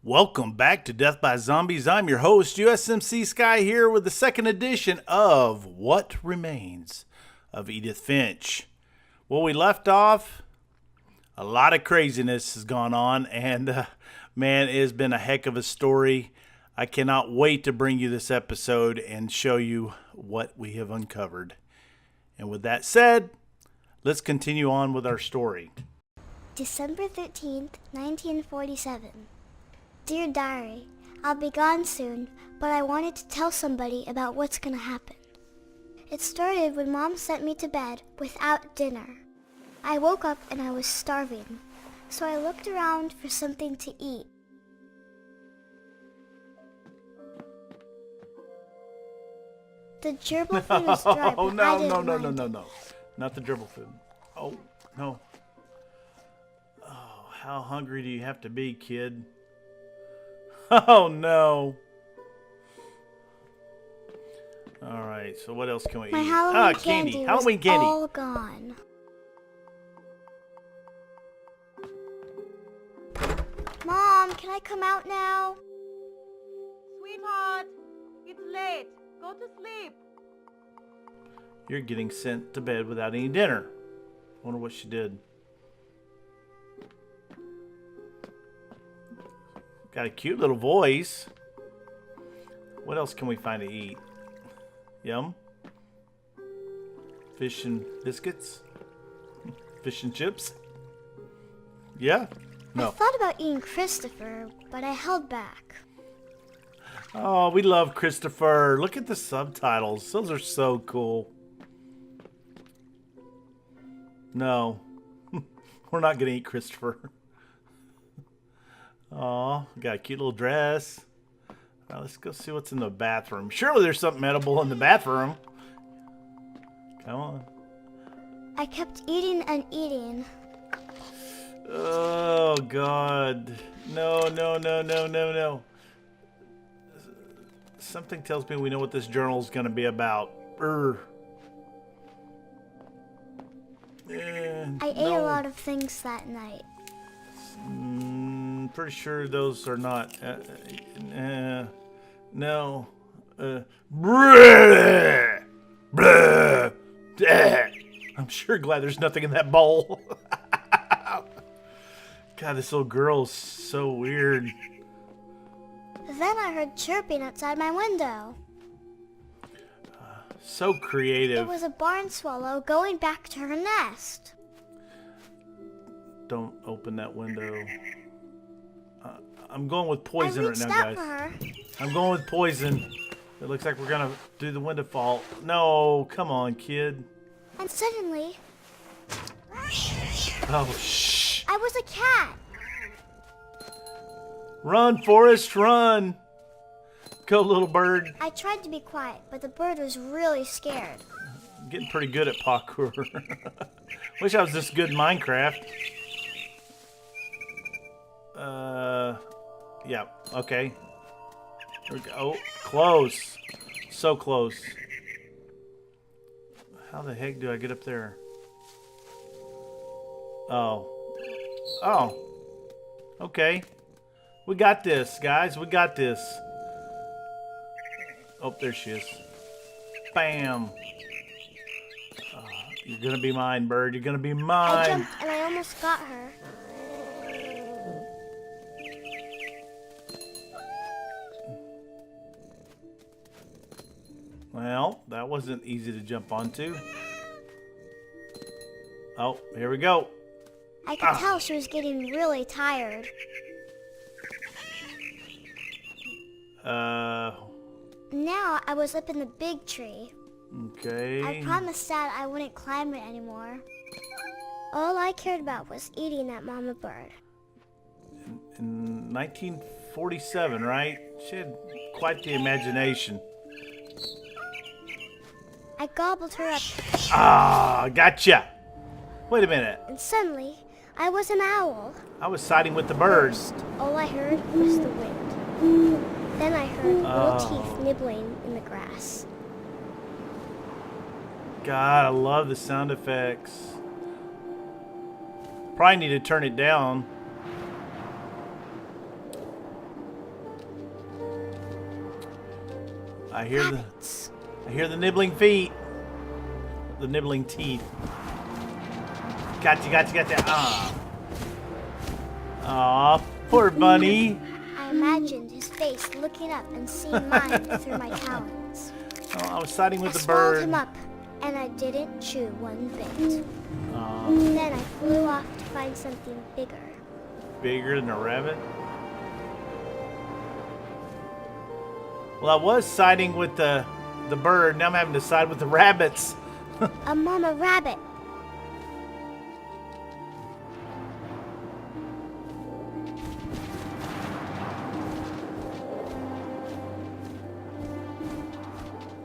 Welcome back to Death by Zombies. I'm your host, USMCsky, here with the second edition of What Remains of Edith Finch. Well, we left off, a lot of craziness has gone on, and man, it has been a heck of a story. I cannot wait to bring you this episode and show you what we have uncovered. And with that said, let's continue on with our story. December 13th, 1947. Dear Diary, I'll be gone soon, but I wanted to tell somebody about what's gonna happen. It started when Mom sent me to bed without dinner. I woke up and I was starving, so I looked around for something to eat. The gerbil food was dry, but I didn't mind it. No. Not the dribble food. Oh, no. Oh, how hungry do you have to be, kid? Oh, no. All right, so what else can we My eat? Halloween candy. candy Halloween was candy. all gone. Mom, can I come out now? Sweetheart, it's late. Go to sleep. You're getting sent to bed without any dinner. Wonder what she did. Got a cute little voice. What else can we find to eat? Yum. Fish and biscuits? Fish and chips? Yeah? No. I thought about eating Christopher, but I held back. Oh, we love Christopher. Look at the subtitles. Those are so cool. No. We're not going to eat Christopher. Oh, got a cute little dress. Well, let's go see what's in the bathroom. Surely there's something edible in the bathroom. Come on. I kept eating and eating. Oh, God. No. Something tells me we know what this journal is going to be about. I ate a lot of things that night. Pretty sure those are not. No. Bleh, bleh, I'm sure glad there's nothing in that bowl. God, this little girl is so weird. Then I heard chirping outside my window. So creative. It was a barn swallow going back to her nest. Don't open that window. I'm going with poison I right reached now, out guys. for her. I'm going with poison. It looks like we're gonna do the window fall. No, come on, kid. And suddenly, Oh, shh. I was a cat. Run, Forrest, run. Go, little bird. I tried to be quiet, but the bird was really scared. I'm getting pretty good at parkour. Wish I was this good in Minecraft. Yeah, okay. There we go. Oh, close. So close. How the heck do I get up there? Oh. Okay. We got this, guys. We got this. Oh, there she is. Bam. You're gonna be mine, bird. You're gonna be I mine. jumped and I almost got her. Well, that wasn't easy to jump onto. Oh, here we go. I could tell she was getting really tired. Now I was up in the big tree. Okay. I promised Dad I wouldn't climb it anymore. All I cared about was eating that mama bird. In 1947, right? She had quite the imagination. I gobbled her up, Ah, gotcha. Wait a minute. and suddenly, I was an owl. I was siding with the bird. All I heard was the wind. Then I heard little Oh. teeth nibbling in the grass. God, I love the sound effects. Probably need to turn it down. I hear rabbits. I hear the nibbling feet. The nibbling teeth. Gotcha, gotcha, gotcha. Aw, poor bunny. I imagined his face looking up and seeing mine through my talons. Oh, I was siding with I the swallowed bird. him up, and I didn't chew one bit. Aw, Then I flew off to find something bigger. bigger than a rabbit. Well, I was siding with the bird. Now I'm having to side with the rabbits. A mama rabbit.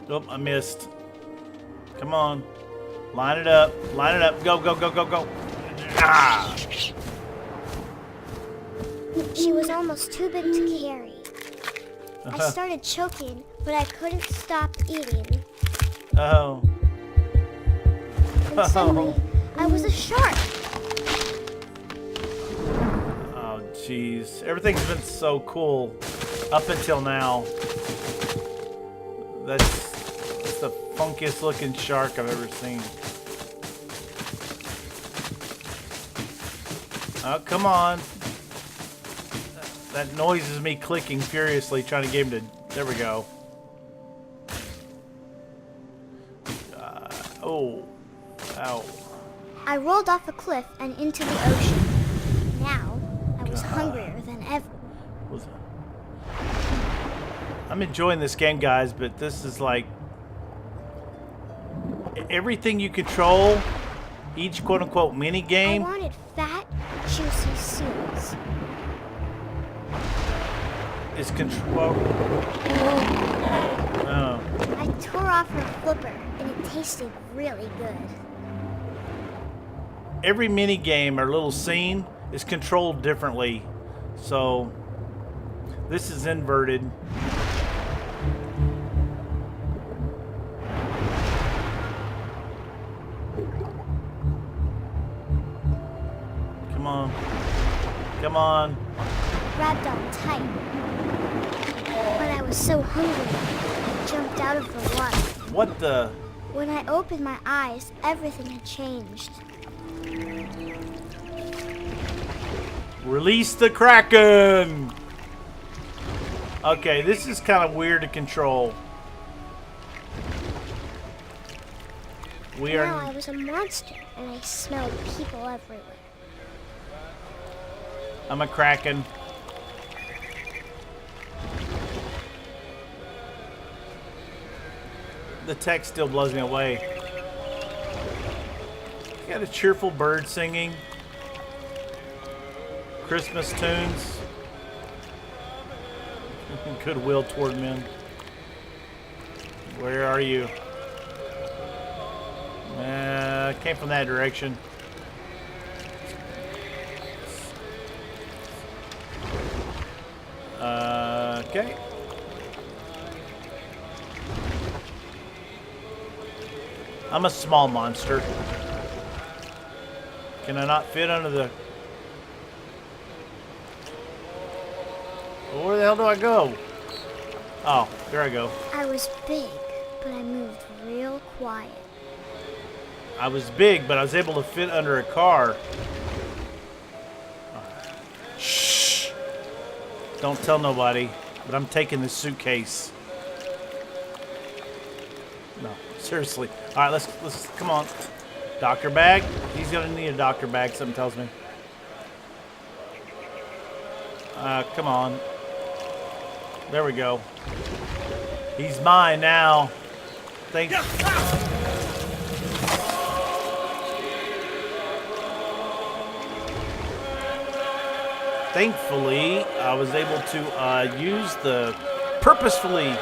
Oh, I missed. Come on. Line it up. Line it up. Go, go, go, go, go. Ah! She was almost too big to carry. I started choking, but I couldn't stop eating. Oh. And suddenly, I was a shark. Oh, jeez. Everything's been so cool up until now. That's the funkiest looking shark I've ever seen. Oh, come on. That noise is me clicking furiously, trying to get him to... There we go. Oh. Ow. I rolled off a cliff and into the ocean. Now, I was hungrier than ever. I'm enjoying this game, guys, but this is like... Everything you control, each quote-unquote mini-game... I wanted fat, juicy seals. is control. Oh. I tore off her flipper, and it tasted really good. Every mini game or little scene is controlled differently, so this is inverted. Come on. Come on. Grabbed on tight. But I was so hungry, I jumped out of the water. What the? When I opened my eyes, everything had changed. Release the Kraken! Okay, this is kind of weird to control. Now I was a monster, and I smelled people everywhere. I'm a Kraken. The text still blows me away. Got a cheerful bird singing. Christmas tunes. Goodwill toward men. Where are you? Came from that direction. Okay. I'm a small monster. Can I not fit under the... Where the hell do I go? Oh, there I go. I was big, but I moved real quiet. I was big, but I was able to fit under a car. Shh. Don't tell nobody, but I'm taking this suitcase. No, seriously. All right, let's come on. Doctor bag? He's gonna need a doctor bag, something tells me. Come on. There we go. He's mine now. Thanks. Thankfully, I was able to purposefully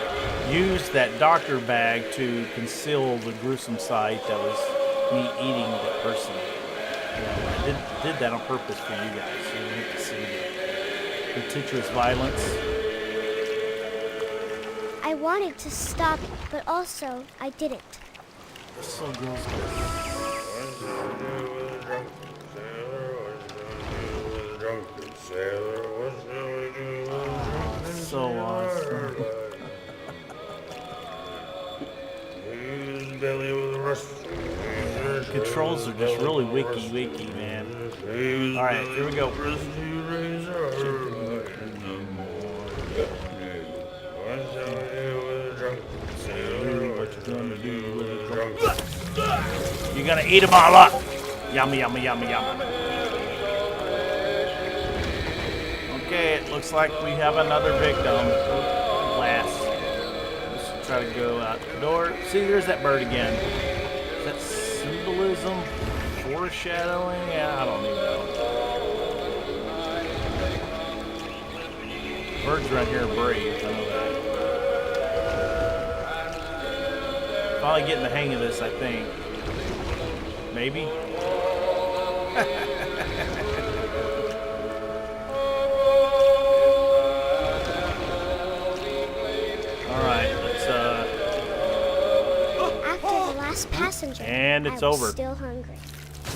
use that doctor bag to conceal the gruesome sight that was me eating that person. Yeah, I did that on purpose for you guys. So you get to see the gratuitous violence. I wanted to stop it, but also I didn't. So gross. So awesome. Controls are just really wiki, man. Alright, here we go. You're gonna eat them all up. Yummy, yummy, yummy, yummy. Okay, it looks like we have another victim. Glass. Let's try to go out the door. See, there's that bird again. Is that symbolism? Foreshadowing? Yeah, I don't even know. Birds around here are brave, I know that. Finally getting the hang of this, I think. Maybe? Alright, let's After the last passenger, and it's I was over. still hungry.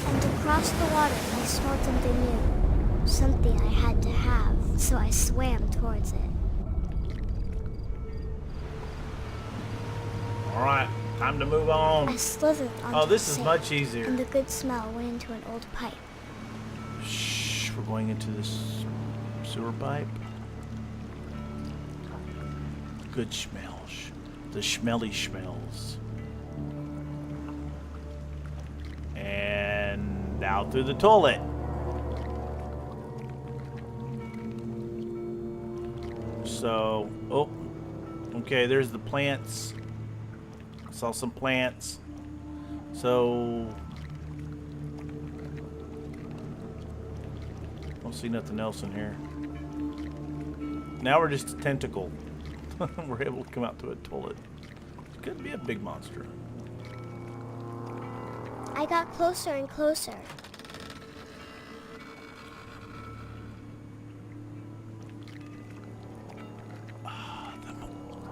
And across the water, I smelled something new. Something I had to have, so I swam towards it. Alright, time to move on. I slithered onto Oh, this the is sand, much easier. and the good smell went into an old pipe. Shh, we're going into this sewer pipe. Good smells. The smelly smells. And out through the toilet. So, oh, okay, there's the plants. Saw some plants. So, don't see nothing else in here. Now we're just a tentacle. We're able to come out to a toilet. It could be a big monster. I got closer and closer.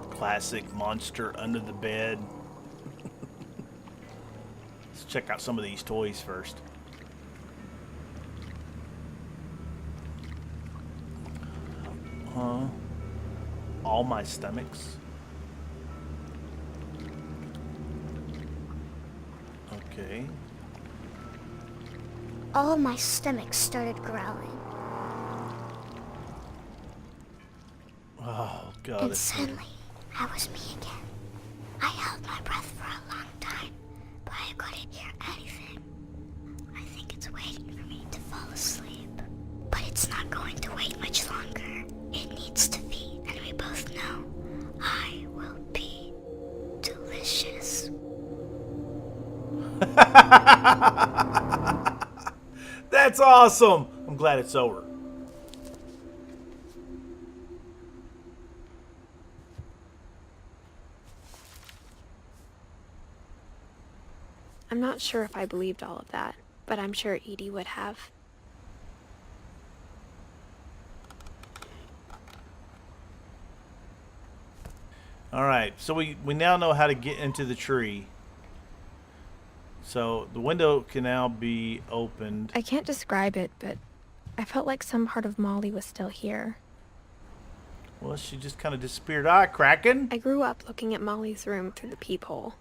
Classic monster under the bed. Let's check out some of these toys first. All my stomachs. Okay. All my stomach started growling. Oh, God. And suddenly, I was me again. I held my breath for a long time, but I couldn't hear anything. I think it's waiting for me to fall asleep. But it's not going to wait much longer. It needs to feed, and we both know I will be delicious. That's awesome. I'm glad it's over. I'm not sure if I believed all of that, but I'm sure Edie would have. All right, so we now know how to get into the tree. So the window can now be opened. I can't describe it, but I felt like some part of Molly was still here. Well, she just kind of disappeared. Ah, Kraken. I grew up looking at Molly's room through the peephole.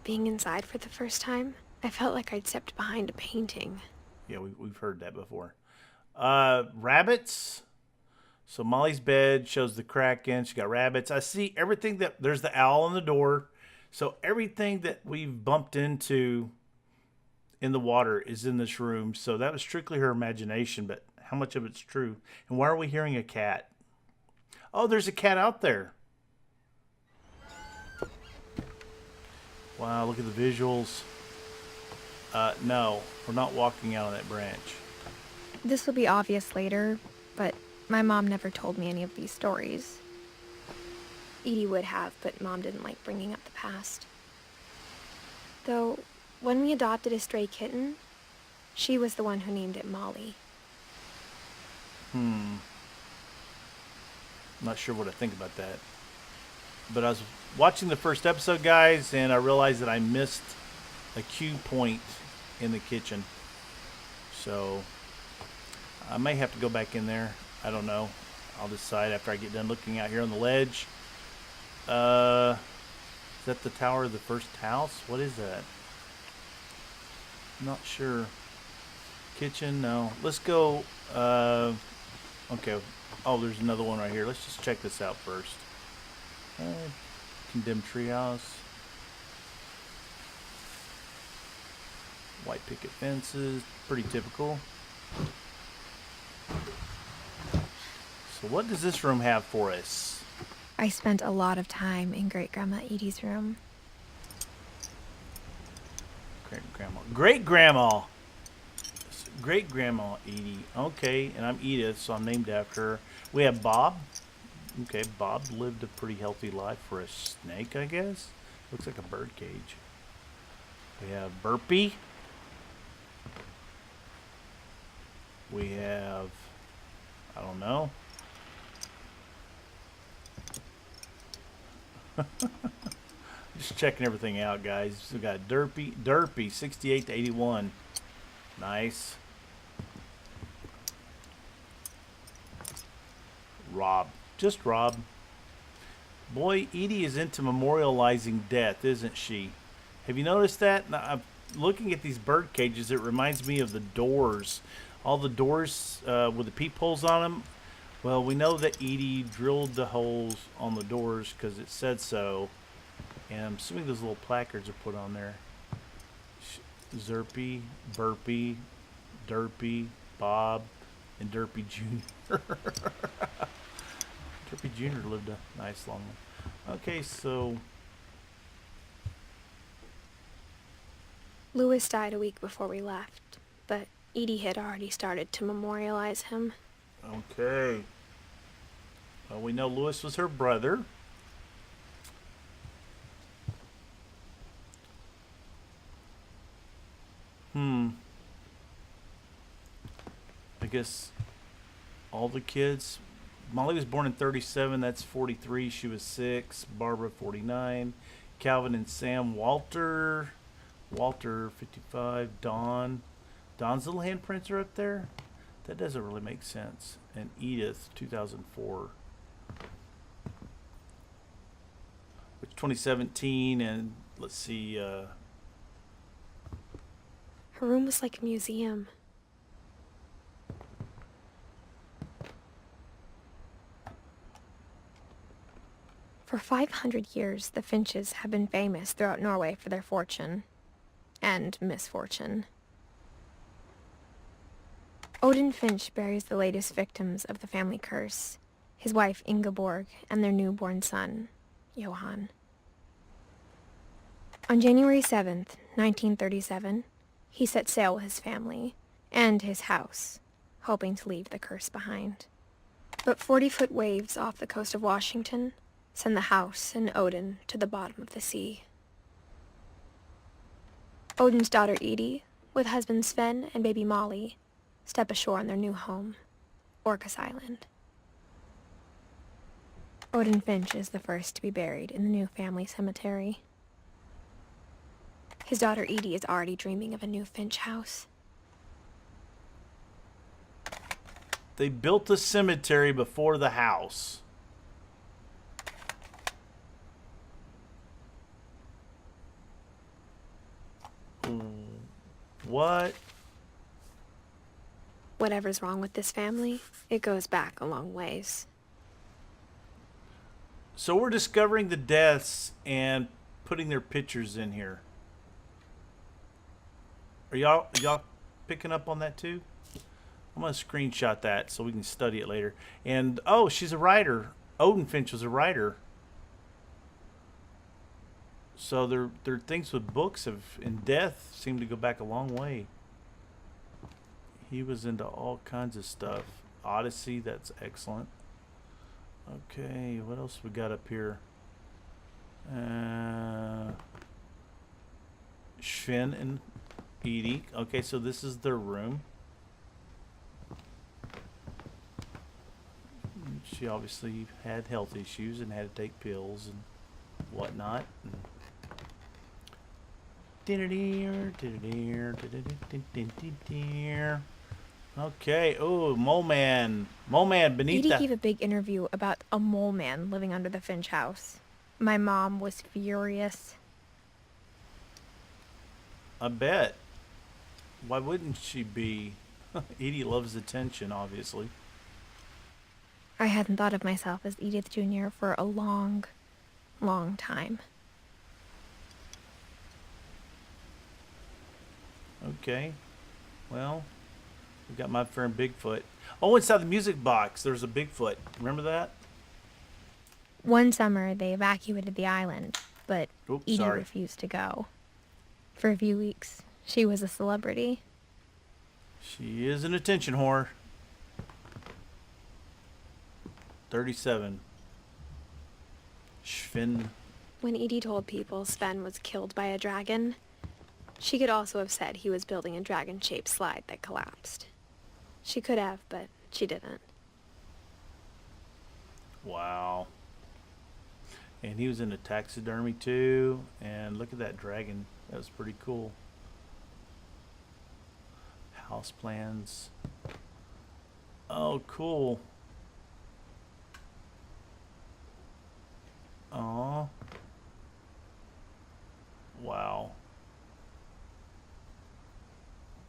Being inside for the first time, I felt like I'd stepped behind a painting. Yeah, we've heard that before. Rabbits. So Molly's bed shows the Kraken. She got rabbits. I see everything that there's the owl on the door. So everything that we've bumped into in the water is in this room. So that was strictly her imagination, but how much of it's true? And why are we hearing a cat? Oh, there's a cat out there. Wow, look at the visuals. No, we're not walking out on that branch. This will be obvious later, but my mom never told me any of these stories. Edie would have, but Mom didn't like bringing up the past. Though, when we adopted a stray kitten, she was the one who named it Molly. I'm not sure what I think about that. But I was watching the first episode, guys, and I realized that I missed a cue point in the kitchen. So I may have to go back in there. I don't know. I'll decide after I get done looking out here on the ledge. that the tower of the first house? What is that? Not sure. Kitchen? No. Let's go. Okay. Oh, there's another one right here. Let's just check this out first. Condemned treehouse. White picket fences. Pretty typical. So what does this room have for us? I spent a lot of time in Great-Grandma Edie's room. Great-grandma. Great-grandma! Great-grandma Edie. Okay, and I'm Edith, so I'm named after her. We have Bob. Okay, Bob lived a pretty healthy life for a snake, I guess. Looks like a bird cage. We have Burpee. We have, I don't know. Just checking everything out, guys. We got Derpy, 68 to 81. Nice. Rob. Just Rob. Boy, Edie is into memorializing death, isn't she? Have you noticed that? Now, I'm looking at these bird cages. It reminds me of the doors. All the doors with the peepholes on them. Well, we know that Edie drilled the holes on the doors because it said so. And I'm assuming those little placards are put on there. Zerpy, Burpee, Derpy, Bob, and Derpy Jr. Derpy Jr. lived a nice long one. Okay, so... Louis died a week before we left, but Edie had already started to memorialize him. Okay. Well, we know Louis was her brother. I guess all the kids. Molly was born in 37. That's 43. She was 6. Barbara, 49. Calvin and Sam. Walter, 55. Dawn. Dawn's little handprints are up there. That doesn't really make sense. And Edith, 2004. Which 2017, and let's see. Her room was like a museum. For 500 years, the Finches have been famous throughout Norway for their fortune. And misfortune. Odin Finch buries the latest victims of the family curse, his wife Ingeborg and their newborn son, Johan. On January 7th, 1937, he set sail with his family and his house, hoping to leave the curse behind. But 40-foot waves off the coast of Washington send the house and Odin to the bottom of the sea. Odin's daughter Edie, with husband Sven and baby Molly, step ashore on their new home, Orcas Island. Odin Finch is the first to be buried in the new family cemetery. His daughter Edie is already dreaming of a new Finch house. They built the cemetery before the house. What? Whatever's wrong with this family, it goes back a long ways. So we're discovering the deaths and putting their pictures in here. Are y'all picking up on that too? I'm gonna screenshot that so we can study it later. And oh, she's a writer. Odin Finch was a writer. So their things with books and death seem to go back a long way. He was into all kinds of stuff. Odyssey, that's excellent. Okay, what else we got up here? Sven and Edie. Okay, so this is their room. She obviously had health issues and had to take pills and whatnot. Okay. Oh, Mole Man. Mole Man beneath Edie that. gave a big interview about a mole man living under the Finch house. My mom was furious. I bet. Why wouldn't she be? Edie loves attention, obviously. I hadn't thought of myself as Edith Jr. for a long, long time. Okay. Well, we got my friend Bigfoot. Oh, inside the music box, there's a Bigfoot. Remember that? One summer, they evacuated the island, but Oops, Edie sorry. refused to go. For a few weeks, she was a celebrity. She is an attention whore. 37. Sven. When Edie told people Sven was killed by a dragon, she could also have said he was building a dragon-shaped slide that collapsed. She could have, but she didn't. Wow. And he was into taxidermy too. And look at that dragon. That was pretty cool. House plans. Oh, cool. Oh. Wow.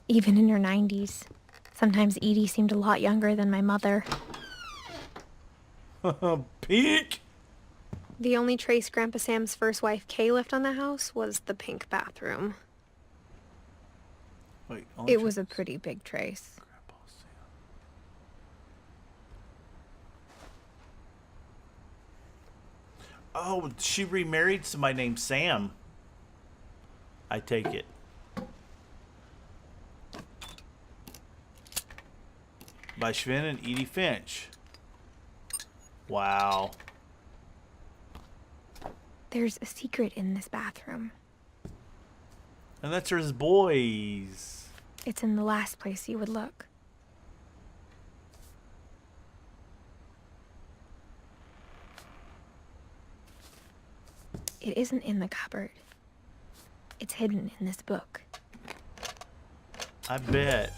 Even in her 90s, sometimes Edie seemed a lot younger than my mother. Peek! The only trace Grandpa Sam's first wife, Kay, left on the house was the pink bathroom. Wait, It was a pretty big trace. Grandpa Sam. Oh, she remarried somebody named Sam. I take it. By Sven and Edie Finch. Wow. There's a secret in this bathroom. And that's his boys. It's in the last place you would look. It isn't in the cupboard. It's hidden in this book. I bet.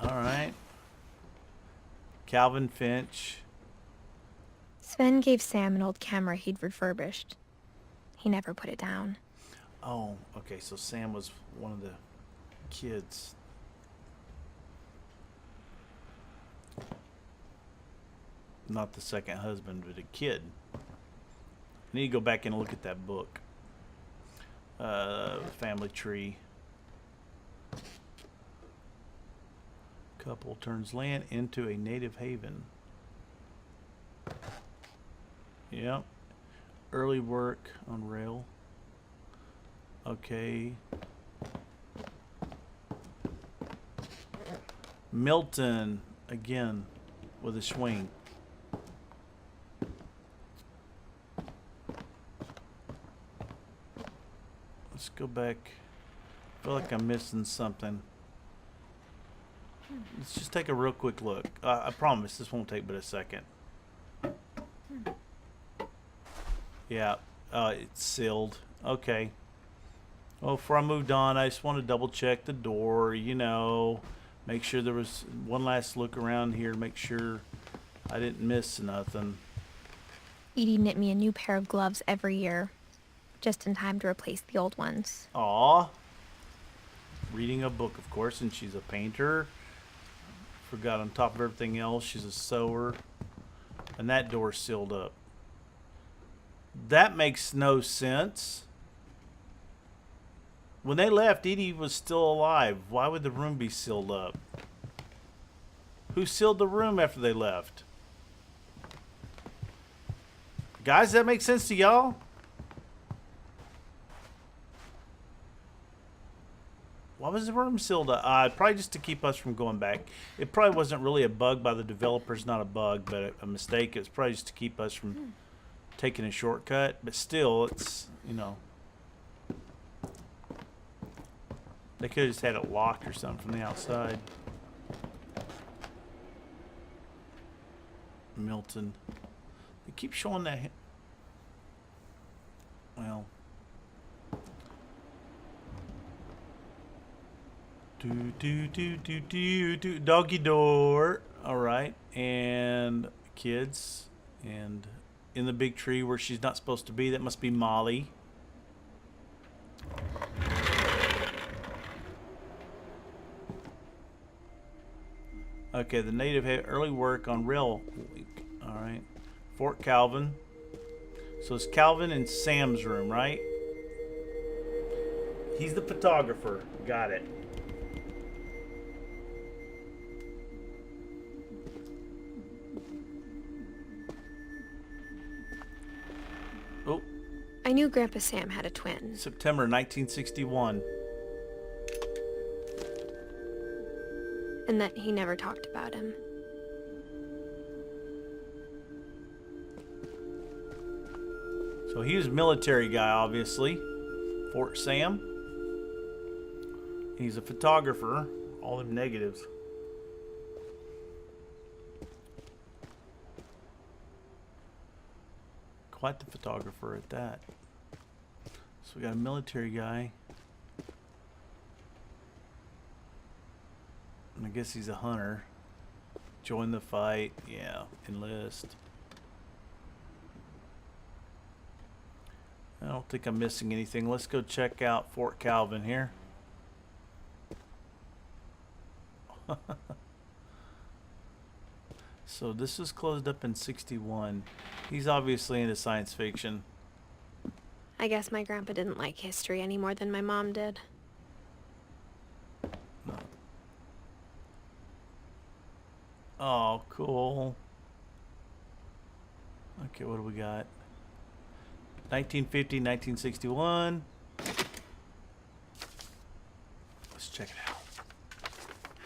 All right. Calvin Finch. Sven gave Sam an old camera he'd refurbished. He never put it down. Oh, okay. So Sam was one of the kids. Not the second husband, but a kid. I need to go back and look at that book. Family tree. Couple turns land into a native haven. Yep. Early work on rail. Okay. Milton again with a swing. Let's go back. I feel like I'm missing something. Let's just take a real quick look. I promise this won't take but a second. Yeah, it's sealed. Okay. Well, before I moved on, I just want to double check the door, you know, make sure there was one last look around here, make sure I didn't miss nothing. Edie knit me a new pair of gloves every year, just in time to replace the old ones. Aw. Reading a book, of course, and she's a painter. Forgot on top of everything else, she's a sewer. And that door's sealed up. That makes no sense. When they left, Edie was still alive. Why would the room be sealed up? Who sealed the room after they left? Guys, does that make sense to y'all? Why was the room sealed up? Probably just to keep us from going back. It probably wasn't really a bug by the developers, not a bug, but a mistake. It was probably just to keep us from taking a shortcut. But still, it's, you know. They could have just had it locked or something from the outside. Milton. They keep showing that. Well. Doggy door. All right. And kids. And in the big tree where she's not supposed to be. That must be Molly. Okay, the native had early work on rail. All right. Fort Calvin. So it's Calvin and Sam's room, right? He's the photographer. Got it. Oh. I knew Grandpa Sam had a twin. September 1961. And that he never talked about him. So he was a military guy, obviously. Fort Sam. He's a photographer. All them negatives. Quite the photographer at that. So we got a military guy. And I guess he's a hunter. Join the fight. Yeah, enlist. I don't think I'm missing anything. Let's go check out Fort Calvin here. So this was closed up in 61. He's obviously into science fiction. I guess my grandpa didn't like history any more than my mom did. No. Oh, cool. Okay, what do we got? 1950, 1961. Let's check it out.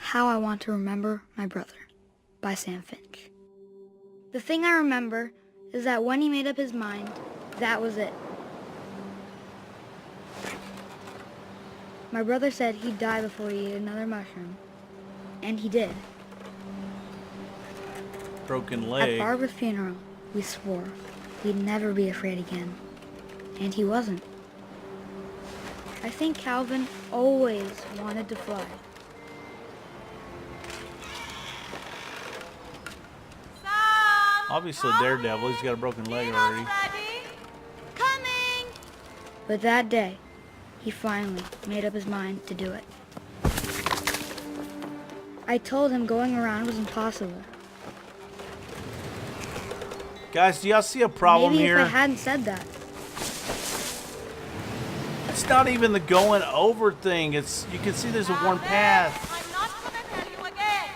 How I Want to Remember My Brother by Sam Finch. The thing I remember is that when he made up his mind, that was it. My brother said he'd die before he ate another mushroom. And he did. Broken leg. At Barbara's funeral, we swore we'd never be afraid again. And he wasn't. I think Calvin always wanted to fly. Obviously Daredevil. He's got a broken leg already. Coming! But that day, he finally made up his mind to do it. I told him going around was impossible. Guys, do y'all see a problem Maybe here? if I hadn't said that. It's not even the going over thing. It's, you can see there's a worn path. I'm not gonna tell you again.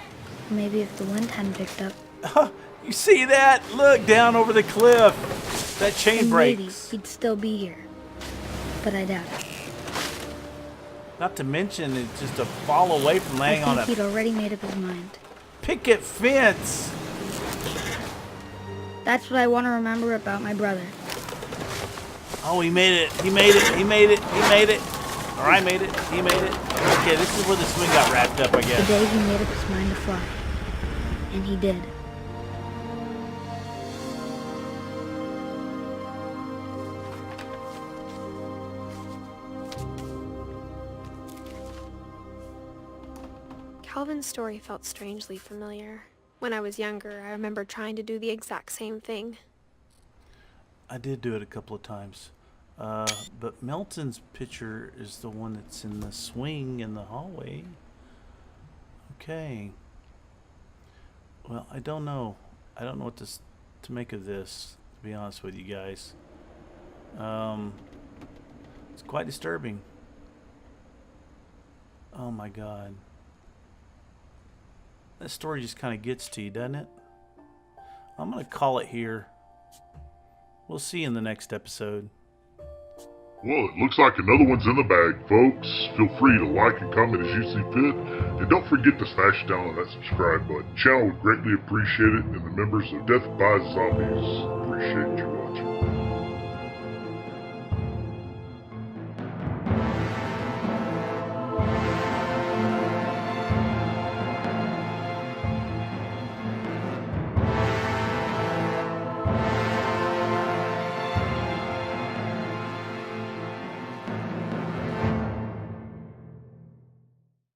Maybe if the wind hadn't picked up, You see that? Look down over the cliff. That chain then maybe breaks. he'd still be here. But I doubt it. Not to mention, it's just a fall away from laying I on think a he'd already made up his mind. picket fence. That's what I want to remember about my brother. Oh, he made it. He made it. He made it. He made it. Or I made it. He made it. Okay, this is where the swing got wrapped up, I The guess. day he made up his mind to fly. And he did. Calvin's story felt strangely familiar. When I was younger, I remember trying to do the exact same thing. I did do it a couple of times. But Melton's picture is the one that's in the swing in the hallway. Okay. Well, I don't know. I don't know what to make of this, to be honest with you guys. It's quite disturbing. Oh my God. That story just kind of gets to you, doesn't it? I'm going to call it here. We'll see you in the next episode. Well, it looks like another one's in the bag, folks. Feel free to like and comment as you see fit. And don't forget to smash down on that subscribe button. Channel would greatly appreciate it, and the members of Death by Zombies appreciate you